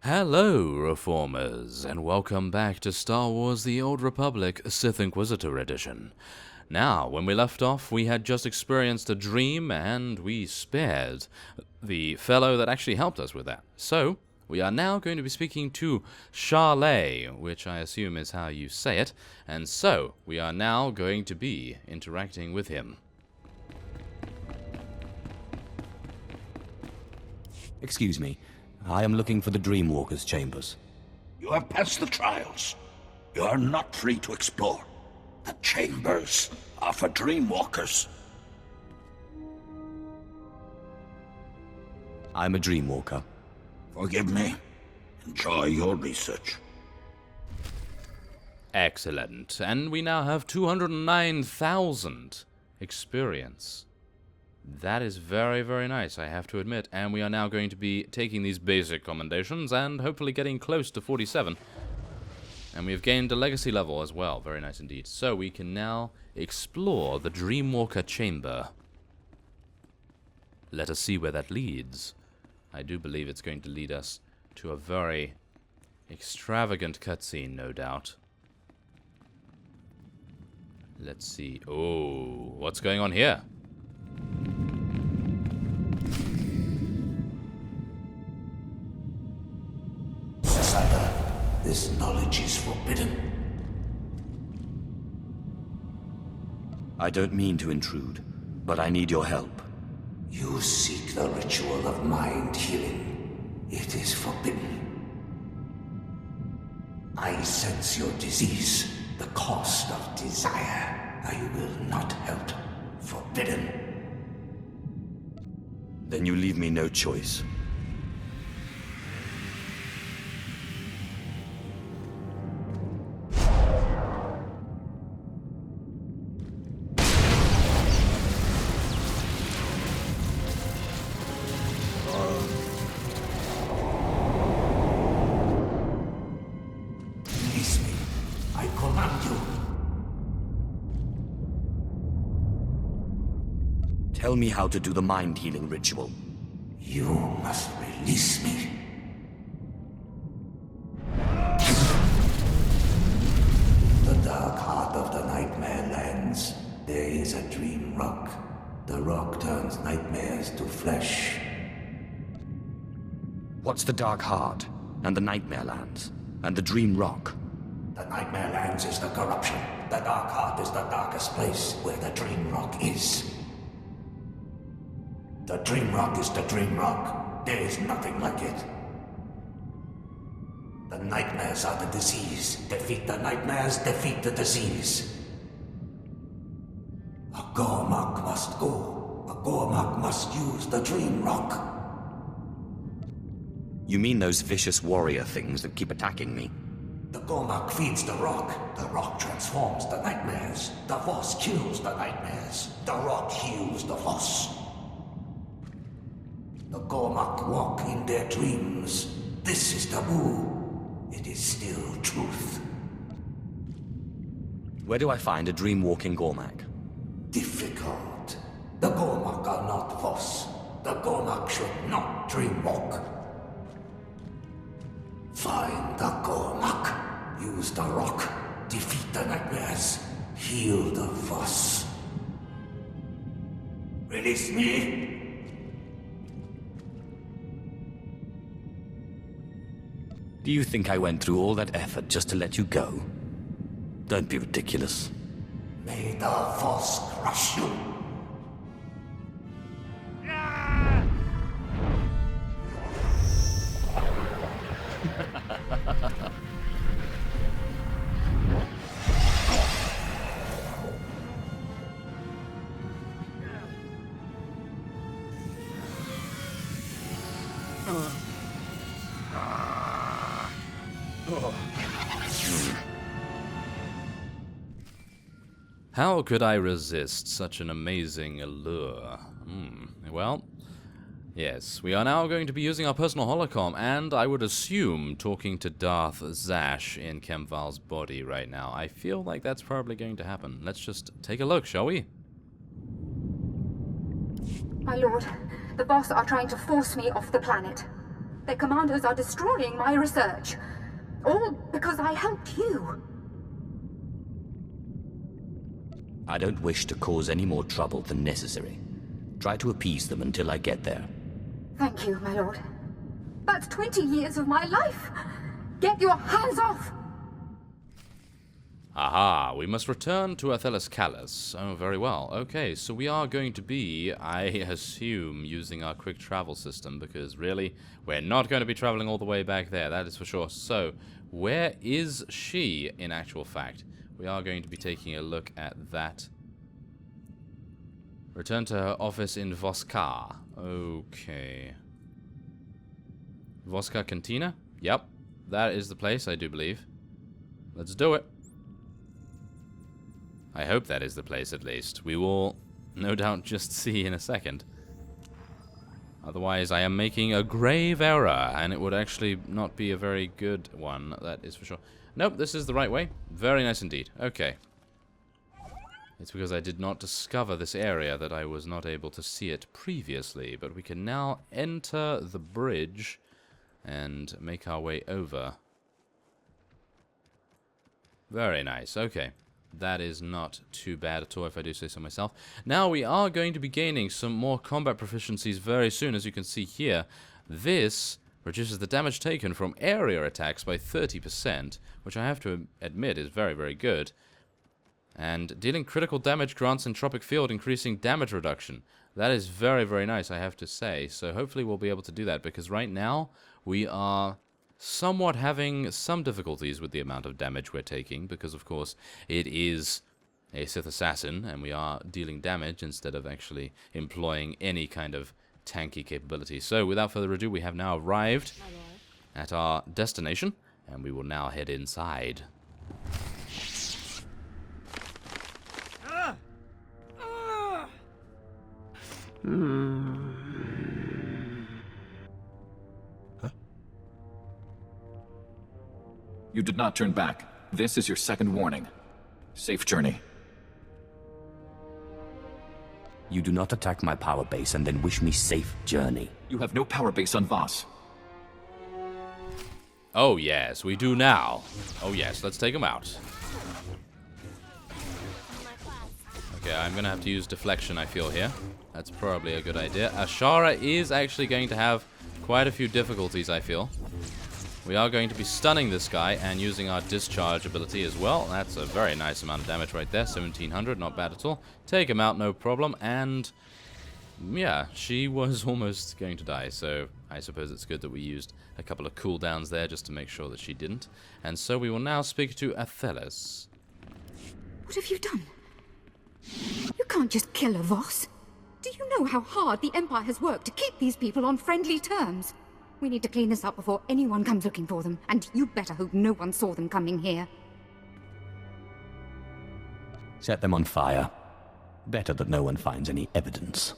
Hello, Reformers, and welcome back to Star Wars The Old Republic Sith Inquisitor Edition. Now, when we left off, we had just experienced a dream, and we spared the fellow that actually helped us with that. So, we are now going to be speaking to Charlet, which I assume is how you say it, and so, we are now going to be interacting with him. Excuse me. I am looking for the Dreamwalker's chambers. You have passed the trials. You are not free to explore. The chambers are for Dreamwalkers. I'm a Dreamwalker. Forgive me. Enjoy your research. Excellent. And we now have 209,000 experience. That is very, very nice, I have to admit. And we are now going to be taking these basic commendations and hopefully getting close to 47. And we have gained a legacy level as well. Very nice indeed. So we can now explore the Dreamwalker Chamber. Let us see where that leads. I do believe it's going to lead us to a very extravagant cutscene, no doubt. Let's see. Oh, what's going on here? Saga, this knowledge is forbidden. I don't mean to intrude, but I need your help. You seek the ritual of mind healing. It is forbidden. I sense your disease, the cost of desire. I will not help. Forbidden. Then you leave me no choice. Release me. I command you. Tell me how to do the mind-healing ritual. You must release me. The dark heart of the Nightmare Lands. There is a dream rock. The rock turns nightmares to flesh. What's the Dark Heart, and the Nightmare Lands, and the Dream Rock? The Nightmare Lands is the corruption. The dark heart is the darkest place where the dream rock is. The dream rock is the dream rock. There is nothing like it. The nightmares are the disease. Defeat the nightmares, defeat the disease. A Gormak must go. A Gormak must use the dream rock. You mean those vicious warrior things that keep attacking me? The Gormak feeds the rock. The rock transforms the nightmares. The Voss kills the nightmares. The rock heals the Voss. The Gormak walk in their dreams. This is taboo. It is still truth. Where do I find a dream-walking Gormak? Difficult. The Gormak are not Voss. The Gormak should not dreamwalk. Find the Gormak. Use the rock. Defeat the nightmares. Heal the Voss. Release me. Do you think I went through all that effort just to let you go? Don't be ridiculous. May the Voss crush you. How could I resist such an amazing allure? Well, yes, we are now going to be using our personal holocom, and I would assume talking to Darth Zash in Kemval's body right now. I feel like that's probably going to happen. Let's just take a look, shall we? My lord, the Voss are trying to force me off the planet. Their commandos are destroying my research. All because I helped you. I don't wish to cause any more trouble than necessary. Try to appease them until I get there. Thank you, my lord. That's 20 years of my life! Get your hands off! Aha, we must return to Athelis Callus. Oh, very well. Okay, so we are going to be, I assume, using our quick travel system, because really, we're not going to be traveling all the way back there, that is for sure. So, where is she, in actual fact? We are going to be taking a look at that. Return to her office in Voskar. Okay. Voskar Cantina? Yep, that is the place, I do believe. Let's do it. I hope that is the place, at least. We will, no doubt, just see in a second. Otherwise, I am making a grave error, and it would actually not be a very good one, that is for sure. Nope, this is the right way. Very nice indeed. Okay. It's because I did not discover this area that I was not able to see it previously, but we can now enter the bridge and make our way over. Very nice, okay. That is not too bad at all, if I do say so myself. Now, we are going to be gaining some more combat proficiencies very soon, as you can see here. This reduces the damage taken from area attacks by 30%, which I have to admit is very, very good. And dealing critical damage grants Entropic Field, increasing damage reduction. That is very, very nice, I have to say. So hopefully we'll be able to do that, because right now we are somewhat having some difficulties with the amount of damage we're taking, because of course it is a Sith assassin and we are dealing damage instead of actually employing any kind of tanky capability. So without further ado, we have now arrived at our destination, and we will now head inside. You did not turn back. This is your second warning. Safe journey. You do not attack my power base and then wish me safe journey. You have no power base on Voss. Oh yes, we do now. Oh yes, let's take him out. Okay, I'm gonna have to use deflection, I feel, here. That's probably a good idea. Ashara is actually going to have quite a few difficulties, I feel. We are going to be stunning this guy and using our discharge ability as well. That's a very nice amount of damage right there. 1700, not bad at all. Take him out, no problem. And yeah, she was almost going to die. So I suppose it's good that we used a couple of cooldowns there just to make sure that she didn't. And so we will now speak to Athelis. What have you done? You can't just kill a Voss. Do you know how hard the Empire has worked to keep these people on friendly terms? We need to clean this up before anyone comes looking for them, and you better hope no one saw them coming here. Set them on fire. Better that no one finds any evidence.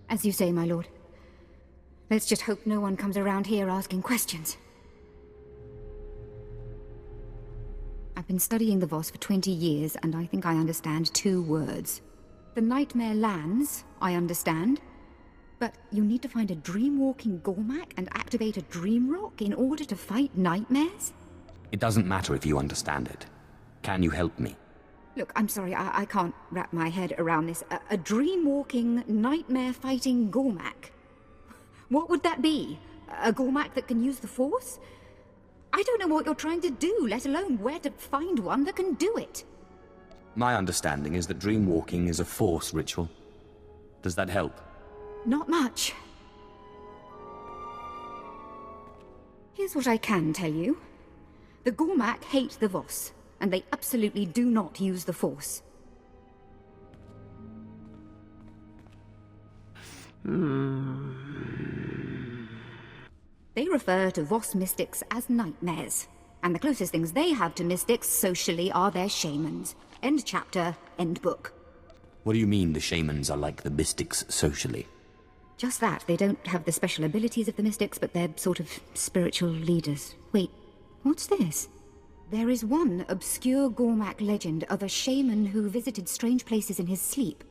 As you say, my lord. Let's just hope no one comes around here asking questions. I've been studying the Voss for 20 years, and I think I understand 2 words. The Nightmare lands, I understand. But you need to find a dream-walking Gormak and activate a dream rock in order to fight nightmares? It doesn't matter if you understand it. Can you help me? Look, I'm sorry, I can't wrap my head around this. A dream-walking, nightmare-fighting Gormak? What would that be? A Gormak that can use the Force? I don't know what you're trying to do, let alone where to find one that can do it. My understanding is that dream-walking is a Force ritual. Does that help? Not much. Here's what I can tell you. The Gormak hate the Voss, and they absolutely do not use the Force. They refer to Voss mystics as nightmares, and the closest things they have to mystics socially are their shamans. End chapter, end book. What do you mean the shamans are like the mystics socially? Just that. They don't have the special abilities of the mystics, but they're sort of spiritual leaders. Wait, what's this? There is one obscure Gormak legend of a shaman who visited strange places in his sleep.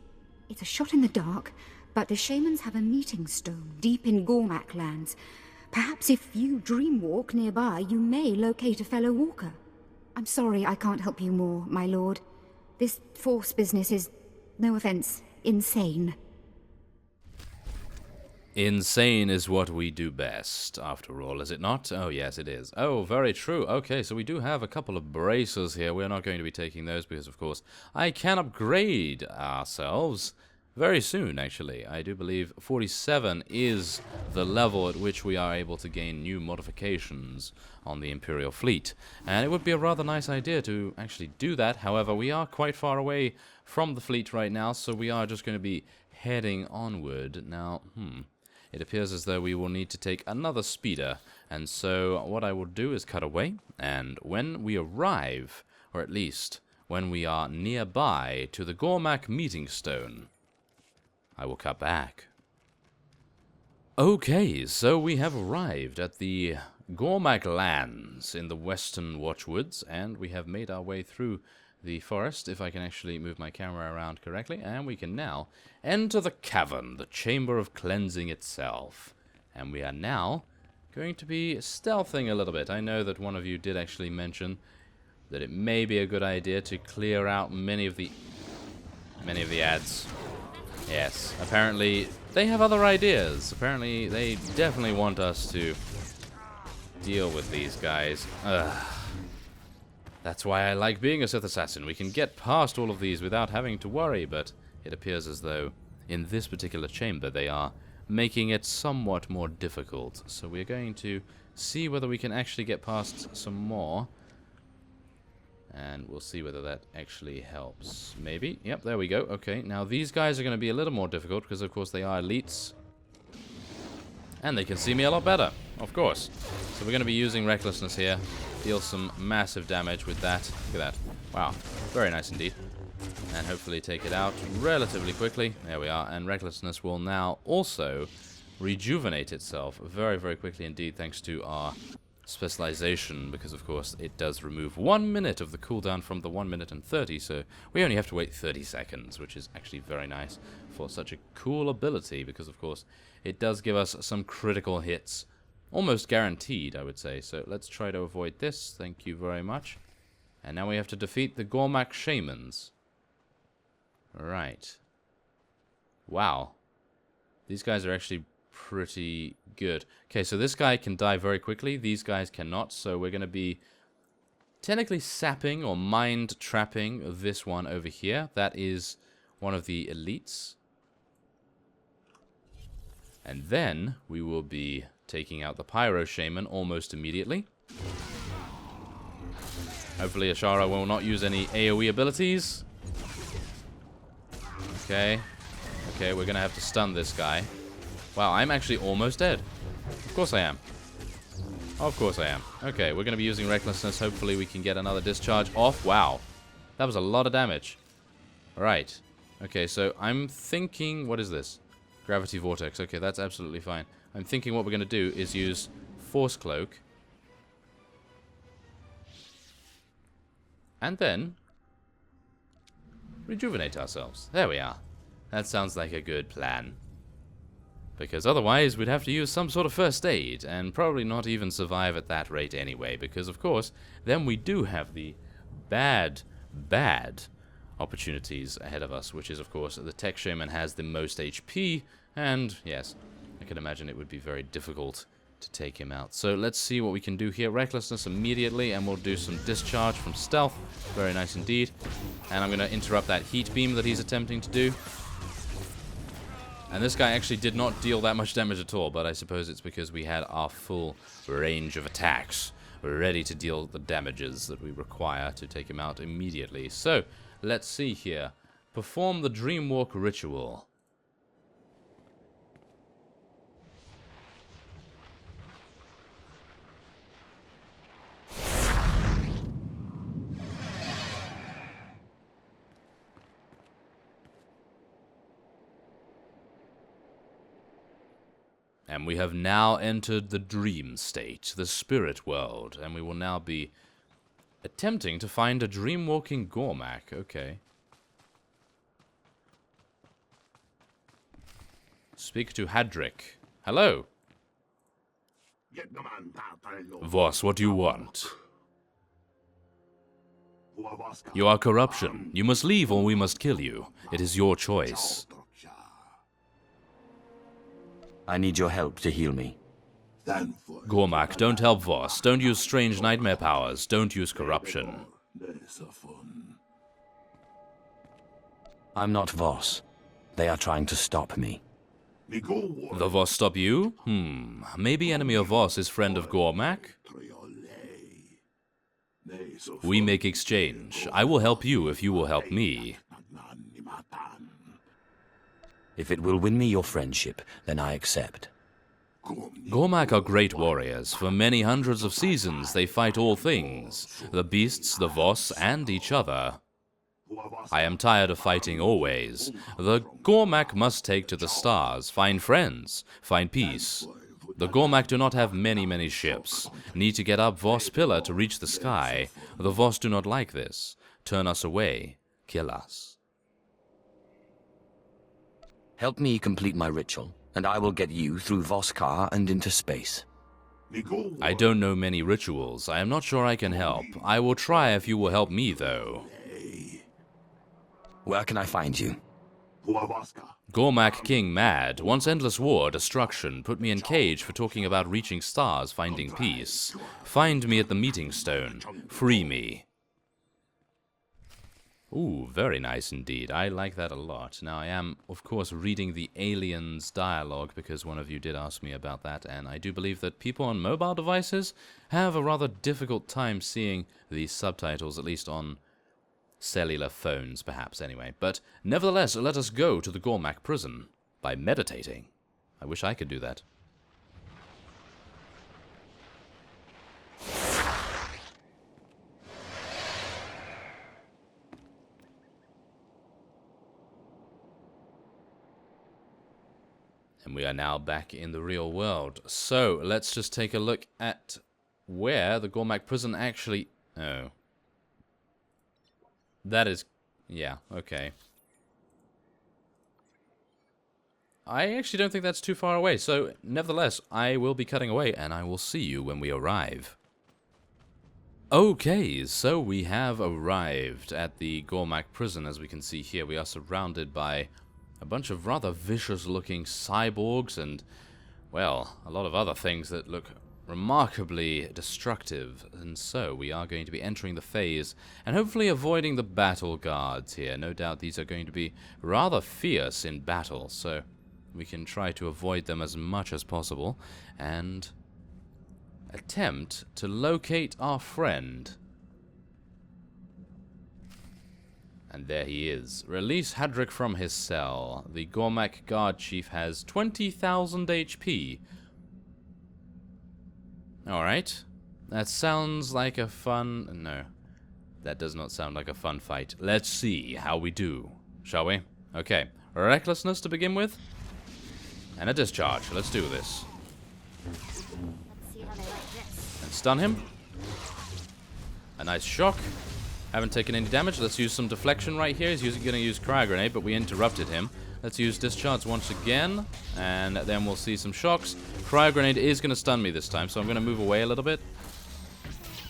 It's a shot in the dark, but the shamans have a meeting stone deep in Gormak lands. Perhaps if you dreamwalk nearby, you may locate a fellow walker. I'm sorry I can't help you more, my lord. This Force business is, no offense, insane. Insane is what we do best, after all, is it not? Oh, yes, it is. Oh, very true. Okay, so we do have a couple of bracers here. We're not going to be taking those because, of course, I can upgrade ourselves very soon, actually. I do believe 47 is the level at which we are able to gain new modifications on the Imperial fleet. And it would be a rather nice idea to actually do that. However, we are quite far away from the fleet right now, so we are just going to be heading onward. Now, it appears as though we will need to take another speeder, and so what I will do is cut away, and when we arrive, or at least when we are nearby to the Gormak meeting stone, I will cut back. Okay, so we have arrived at the Gormak lands in the western Watchwoods, and we have made our way through the forest, if I can actually move my camera around correctly, and we can now enter the cavern, the chamber of cleansing itself. And we are now going to be stealthing a little bit. I know that one of you did actually mention that it may be a good idea to clear out many of the ads. Yes, apparently they have other ideas. Apparently they definitely want us to deal with these guys. That's why I like being a Sith assassin. We can get past all of these without having to worry, but it appears as though in this particular chamber they are making it somewhat more difficult. So we're going to see whether we can actually get past some more. And we'll see whether that actually helps. Maybe. Yep, there we go. Okay, now these guys are going to be a little more difficult because, of course, they are elites. And they can see me a lot better, of course. So we're going to be using Recklessness here. Deal some massive damage with that. Look at that. Wow. Very nice indeed. And hopefully take it out relatively quickly. There we are. And Recklessness will now also rejuvenate itself very, very quickly indeed, thanks to our specialization, because of course it does remove 1 minute of the cooldown from the 1 minute and 30, so we only have to wait 30 seconds, which is actually very nice for such a cool ability, because of course it does give us some critical hits. Almost guaranteed, I would say. So let's try to avoid this. Thank you very much. And now we have to defeat the Gormak Shamans. Right. Wow. These guys are actually pretty good. Okay, so this guy can die very quickly. These guys cannot. So we're going to be technically sapping or mind trapping this one over here. That is one of the elites. And then we will be taking out the Pyro Shaman almost immediately. Hopefully Ashara will not use any AoE abilities. Okay. Okay, we're going to have to stun this guy. Wow, I'm actually almost dead. Of course I am. Of course I am. Okay, we're going to be using Recklessness. Hopefully we can get another discharge off. Wow. That was a lot of damage. Alright. Okay, so I'm thinking... What is this? Gravity Vortex. Okay, that's absolutely fine. I'm thinking what we're going to do is use Force Cloak. And then rejuvenate ourselves. There we are. That sounds like a good plan. Because otherwise we'd have to use some sort of first aid, and probably not even survive at that rate anyway, because of course, then we do have the bad opportunities ahead of us, which is of course the Tech Shaman has the most HP, and yes, I can imagine it would be very difficult to take him out. So let's see what we can do here. Recklessness immediately, and we'll do some discharge from stealth. Very nice indeed. And I'm going to interrupt that heat beam that he's attempting to do. And this guy actually did not deal that much damage at all, but I suppose it's because we had our full range of attacks ready to deal the damages that we require to take him out immediately. So, let's see here. Perform the Dreamwalker ritual. And we have now entered the dream state, the spirit world, and we will now be attempting to find a dream-walking Gormak. Okay. Speak to Hadric. Hello. Voss, what do you want? You are corruption. You must leave or we must kill you. It is your choice. I need your help to heal me. Gormak, don't help Voss. Don't use strange nightmare powers. Don't use corruption. I'm not Voss. They are trying to stop me. The Voss stop you? Maybe enemy of Voss is friend of Gormak? We make exchange. I will help you if you will help me. If it will win me your friendship, then I accept. Gormak are great warriors. For many hundreds of seasons, they fight all things. The beasts, the Voss, and each other. I am tired of fighting always. The Gormak must take to the stars, find friends, find peace. The Gormak do not have many ships. Need to get up Voss Pillar to reach the sky. The Voss do not like this. Turn us away. Kill us. Help me complete my ritual, and I will get you through Voskar and into space. I don't know many rituals. I am not sure I can help. I will try if you will help me, though. Where can I find you? Gormak King mad, wants endless war, destruction, put me in cage for talking about reaching stars, finding peace. Find me at the meeting stone. Free me. Ooh, very nice indeed. I like that a lot. Now, I am, of course, reading the aliens dialogue because one of you did ask me about that, and I do believe that people on mobile devices have a rather difficult time seeing the subtitles, at least on cellular phones, perhaps, anyway. But nevertheless, let us go to the Gormak Prison by meditating. I wish I could do that. And we are now back in the real world. So, let's just take a look at where the Gormak Prison actually... Oh. That is... yeah, okay. I actually don't think that's too far away, so nevertheless, I will be cutting away, and I will see you when we arrive. Okay, so we have arrived at the Gormak Prison. As we can see here, we are surrounded by a bunch of rather vicious-looking cyborgs and, well, a lot of other things that look remarkably destructive. And so we are going to be entering the phase and hopefully avoiding the battle guards here. No doubt these are going to be rather fierce in battle, so we can try to avoid them as much as possible and attempt to locate our friend. And there he is. Release Hadric from his cell. The Gormak Guard Chief has 20,000 HP. Alright. That sounds like a fun... No. That does not sound like a fun fight. Let's see how we do. Shall we? Okay. Recklessness to begin with. And a discharge. Let's do this. And stun him. A nice shock. Haven't taken any damage. Let's use some deflection right here. He's going to use Cryo Grenade, but we interrupted him. Let's use Discharge once again, and then we'll see some shocks. Cryo Grenade is going to stun me this time, so I'm going to move away a little bit,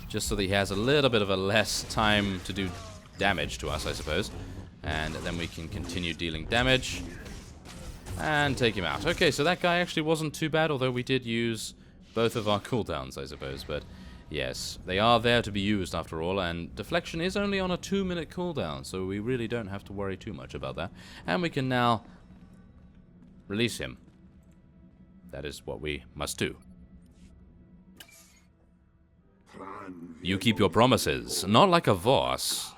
just so that he has a little bit of a less time to do damage to us, I suppose. And then we can continue dealing damage, and take him out. Okay, so that guy actually wasn't too bad, although we did use both of our cooldowns, I suppose, but... yes, they are there to be used after all, and deflection is only on a 2-minute cooldown, so we really don't have to worry too much about that. And we can now release him. That is what we must do. You keep your promises, not like a Voss.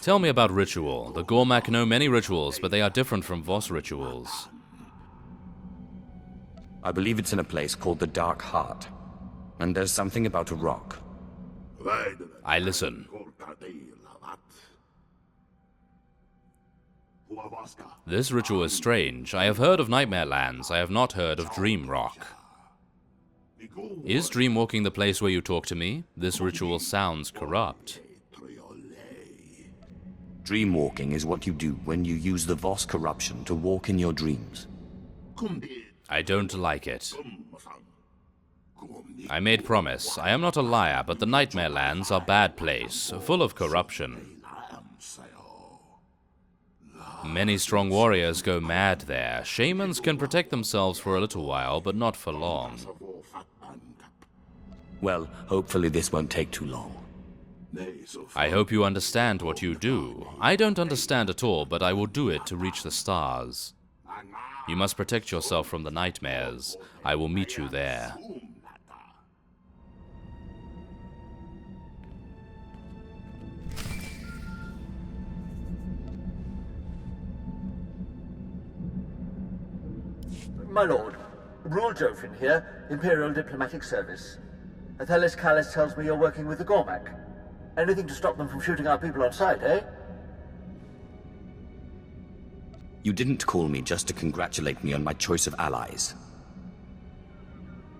Tell me about ritual. The Gormak know many rituals, but they are different from Voss rituals. I believe it's in a place called the Dark Heart. And there's something about a rock. I listen. This ritual is strange. I have heard of Nightmare Lands. I have not heard of Dream Rock. Is Dreamwalking the place where you talk to me? This ritual sounds corrupt. Dreamwalking is what you do when you use the Voss corruption to walk in your dreams. I don't like it. I made promise. I am not a liar, but the Nightmare Lands are bad place, full of corruption. Many strong warriors go mad there. Shamans can protect themselves for a little while, but not for long. Well, hopefully this won't take too long. I hope you understand what you do. I don't understand at all, but I will do it to reach the stars. You must protect yourself from the nightmares. I will meet you there. My lord, Rule Jofin here, Imperial Diplomatic Service. Athelis Callis tells me you're working with the Gormak. Anything to stop them from shooting our people on sight, eh? You didn't call me just to congratulate me on my choice of allies.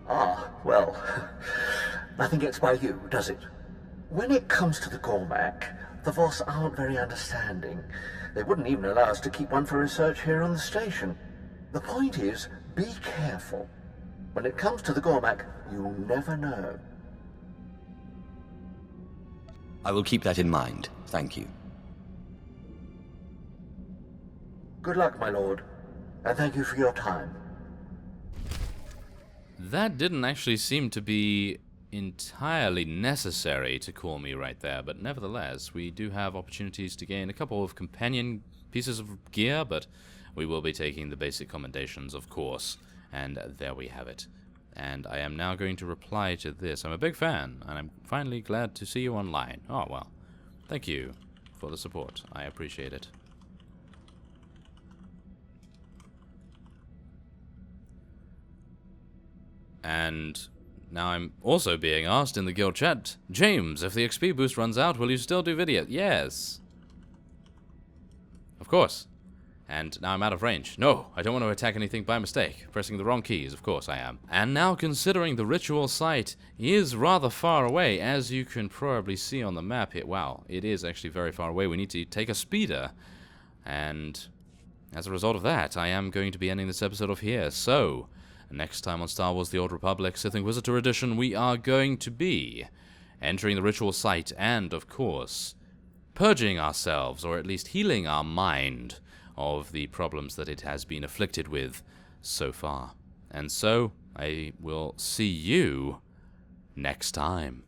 Ah, well, nothing gets by you, does it? When it comes to the Gormak, the Voss aren't very understanding. They wouldn't even allow us to keep one for research here on the station. The point is, be careful. When it comes to the Gormak, you'll never know. I will keep that in mind. Thank you. Good luck, my lord, and thank you for your time. That didn't actually seem to be entirely necessary to call me right there, but nevertheless, we do have opportunities to gain a couple of companion pieces of gear, but we will be taking the basic commendations, of course, and there we have it. And I am now going to reply to this. I'm a big fan, and I'm finally glad to see you online. Oh, well, thank you for the support. I appreciate it. And now I'm also being asked in the guild chat, James, if the XP boost runs out, will you still do videos? Yes. Of course. And now I'm out of range. No, I don't want to attack anything by mistake. Pressing the wrong keys, of course I am. And now considering the ritual site is rather far away, as you can probably see on the map here. Wow, it is actually very far away. We need to take a speeder. And as a result of that, I am going to be ending this episode off here. So, next time on Star Wars The Old Republic Sith Inquisitor Edition, we are going to be entering the ritual site and, of course, purging ourselves, or at least healing our mind of the problems that it has been afflicted with so far. And so, I will see you next time.